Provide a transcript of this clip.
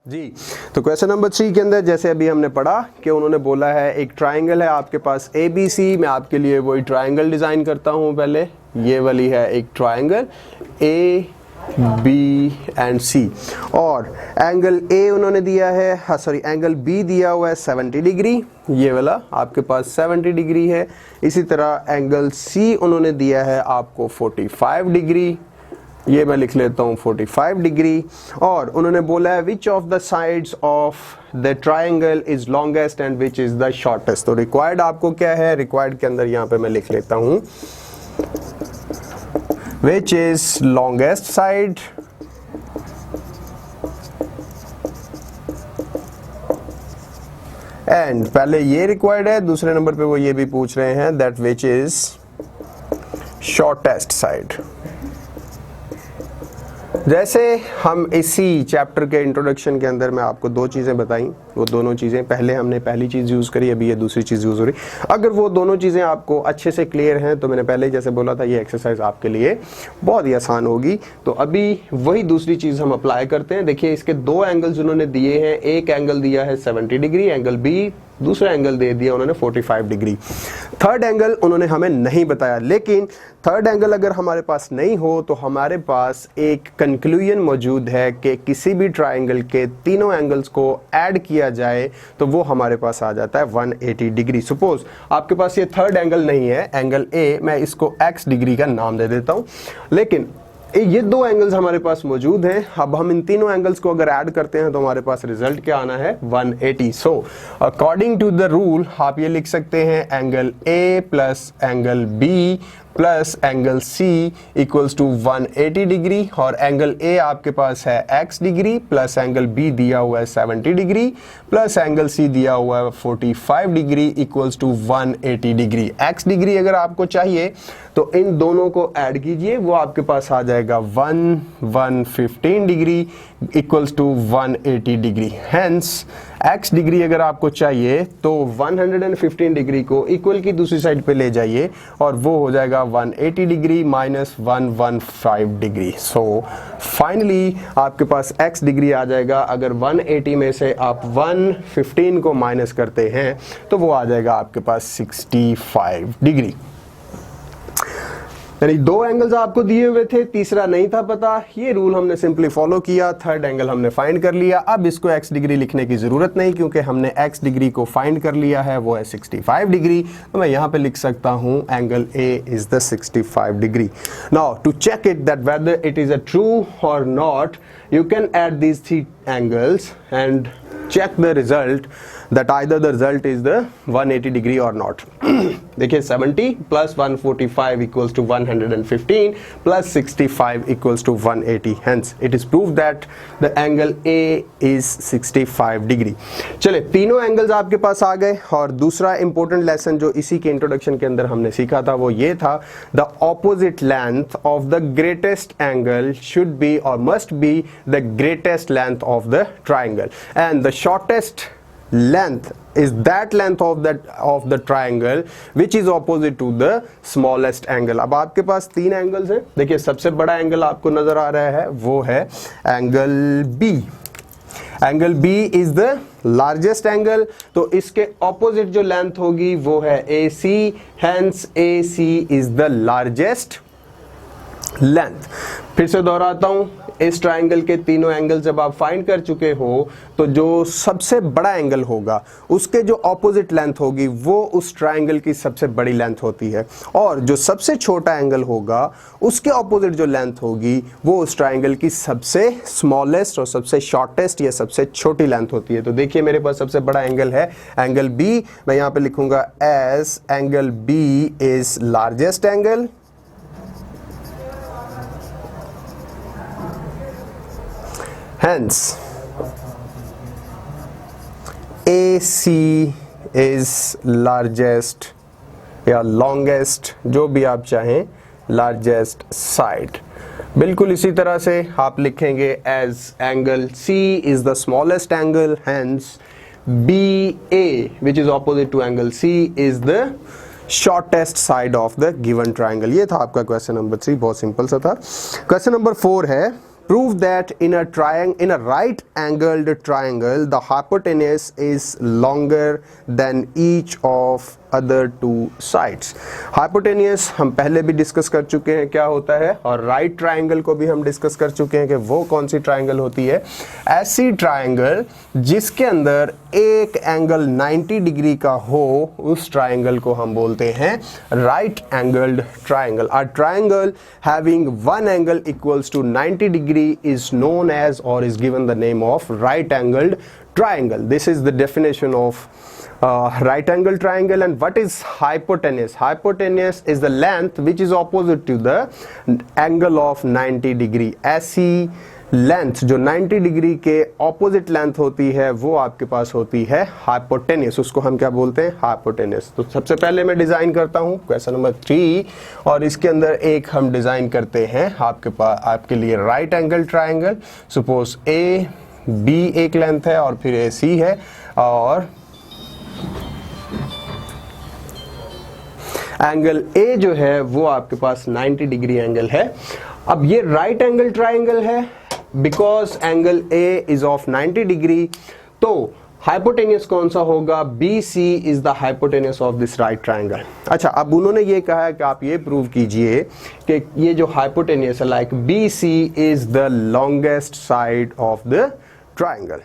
जी। तो question number 3 के अंदर जैसे अभी हमने पढ़ा कि उन्होंने बोला है एक ट्राइंगल है आपके पास ABC, मैं आपके लिए वही ट्राइंगल डिज़ाइन करता हूँ। पहले ये वाली है एक ट्राइंगल AB एंड C, और एंगल A उन्होंने दिया है, हाँ सॉरी, एंगल B दिया हुआ है 70 डिग्री, ये वाला आपके पास 70 डिग्री है। इसी तरह एंगल C उन्होंने दिया है आपको 45 डिग्री, ये मैं लिख लेता हूँ 45 डिग्री। और उन्होंने बोला है which of the sides of the triangle is longest and which is the shortest. तो रिक्वायर्ड आपको क्या है, रिक्वायर्ड के अंदर यहाँ पे मैं लिख लेता हूँ which is longest side and पहले ये रिक्वायर्ड है, दूसरे नंबर पे वो ये भी पूछ रहे हैं that which is shortest side. जैसे हम इसी चैप्टर के इंट्रोडक्शन के अंदर मैं आपको दो चीज़ें बताई, वो दोनों चीज़ें पहले हमने पहली चीज़ यूज़ करी, अभी ये दूसरी चीज़ यूज़ हो रही। अगर वो दोनों चीज़ें आपको अच्छे से क्लियर हैं तो मैंने पहले जैसे बोला था ये एक्सरसाइज आपके लिए बहुत ही आसान होगी। तो अभी वही दूसरी चीज़ हम अप्लाई करते हैं। देखिए इसके दो एंगल्स उन्होंने दिए हैं, एक एंगल दिया है 70 डिग्री एंगल B, दूसरा एंगल दे दिया उन्होंने 45 डिग्री। थर्ड एंगल उन्होंने हमें नहीं बताया, लेकिन थर्ड एंगल अगर हमारे पास नहीं हो तो हमारे पास एक कंक्लूजन मौजूद है कि किसी भी ट्राइंगल के तीनों एंगल्स को ऐड किया जाए तो वो हमारे पास आ जाता है 180 डिग्री। सपोज आपके पास ये थर्ड एंगल नहीं है, एंगल A, मैं इसको x डिग्री का नाम दे देता हूँ, लेकिन ये दो एंगल्स हमारे पास मौजूद हैं। अब हम इन तीनों एंगल्स को अगर ऐड करते हैं तो हमारे पास रिजल्ट क्या आना है, 180। So according to the rule आप ये लिख सकते हैं angle A plus angle B plus angle C equals to 180 degree, और एंगल A आपके पास है x degree plus angle B दिया हुआ है 70 डिग्री प्लस एंगल C दिया हुआ है 45 degree equals to 180 degree. x degree अगर आपको चाहिए तो इन दोनों को ऐड कीजिए, वो आपके पास आ जाएगा 115 degree equals to 180 degree. Hence x degree अगर आपको चाहिए तो 115 डिग्री को इक्वल की दूसरी साइड पे ले जाइए और वो हो जाएगा 180 degree minus 115 degree. So finally आपके पास x डिग्री आ जाएगा। अगर 180 में से आप 115 को माइनस करते हैं तो वो आ जाएगा आपके पास 65 डिग्री। यानी दो एंगल्स आपको दिए हुए थे, तीसरा नहीं था पता, ये रूल हमने सिंपली फॉलो किया, थर्ड एंगल हमने फाइंड कर लिया। अब इसको x डिग्री लिखने की जरूरत नहीं क्योंकि हमने x डिग्री को फाइंड कर लिया है, वो है 65 डिग्री। तो मैं यहाँ पे लिख सकता हूँ angle A is the 65 degree. Now to check it that whether it is a true or not, you can add these three angles and check the result that either the result is the 180 degree or not. देखिए 70 plus 145 equals to 115 plus 65 equals to 180. Hence it is proved that the angle A is 65 degree. चले तीनों angles आपके पास आ गए। और दूसरा important lesson जो इसी के इंट्रोडक्शन के अंदर हमने सीखा था वो ये था, the opposite length of the greatest angle should be और must be the greatest length of the triangle, and the shortest length is that length of the triangle which is opposite to the smallest angle. अब आपके पास तीन angles हैं। देखिए सबसे बड़ा angle आपको नजर आ रहा है वो है angle B। Angle B is the largest angle, तो इसके ऑपोजिट जो लेंथ होगी वो है AC, hence AC is the largest length. फिर से दोहराता हूं, इस ट्राइंगल के तीनों एंगल जब आप फाइंड कर चुके हो तो जो सबसे बड़ा एंगल होगा उसके जो ऑपोजिट लेंथ होगी वो उस ट्राइंगल की सबसे बड़ी लेंथ होती है, और जो सबसे छोटा एंगल होगा उसके ऑपोजिट जो लेंथ होगी वो उस ट्राइंगल की सबसे स्मॉलेस्ट और सबसे शॉर्टेस्ट या सबसे छोटी लेंथ होती है। तो देखिए मेरे पास सबसे बड़ा एंगल है एंगल B, मैं यहाँ पे लिखूंगा as angle B is largest angle, hence AC is largest या longest, जो भी आप चाहें, largest side। बिल्कुल इसी तरह से आप लिखेंगे as angle C is the smallest angle, hence BA which is opposite to angle C is the shortest side of the given triangle। ये था आपका क्वेश्चन नंबर 3, बहुत सिंपल सा था। क्वेश्चन नंबर 4 है prove that in a right angled triangle the hypotenuse is longer than each of other two sides. Hypotenuse हम पहले भी डिस्कस कर चुके हैं क्या होता है, और राइट ट्रायंगल को भी हम डिस्कस कर चुके हैं कि वो कौन सी ट्रायंगल होती है, ऐसी ट्रायंगल जिसके अंदर एक एंगल 90 डिग्री का हो, उस ट्रायंगल को हम बोलते हैं right angled triangle. A triangle having one angle equals to 90 degree is known as और is given the name of right angled triangle. This is the definition of right angle triangle. And what is hypotenuse? Hypotenuse is the length which is opposite to the angle of 90 degree. ऐसी length जो 90 degree के opposite length होती है वो आपके पास होती है hypotenuse. उसको हम क्या बोलते हैं, हाइपोटेन्यूस. तो सबसे पहले मैं डिजाइन करता हूं क्वेश्चन नंबर 3, और इसके अंदर एक हम डिजाइन करते हैं आपके पास आपके लिए right angle triangle. Suppose A B एक लेंथ है और फिर ए सी है, और एंगल ए जो है वो आपके पास 90 डिग्री एंगल है. अब ये राइट एंगल ट्रायंगल है because angle A is of 90 degree. तो हाइपोटेन्यूस कौन सा होगा, B C is the hypotenuse of this right triangle. अच्छा, अब उन्होंने ये कहा है कि आप ये प्रूव कीजिए कि ये जो हाइपोटेन्यूस है like B C is the longest side of the triangle.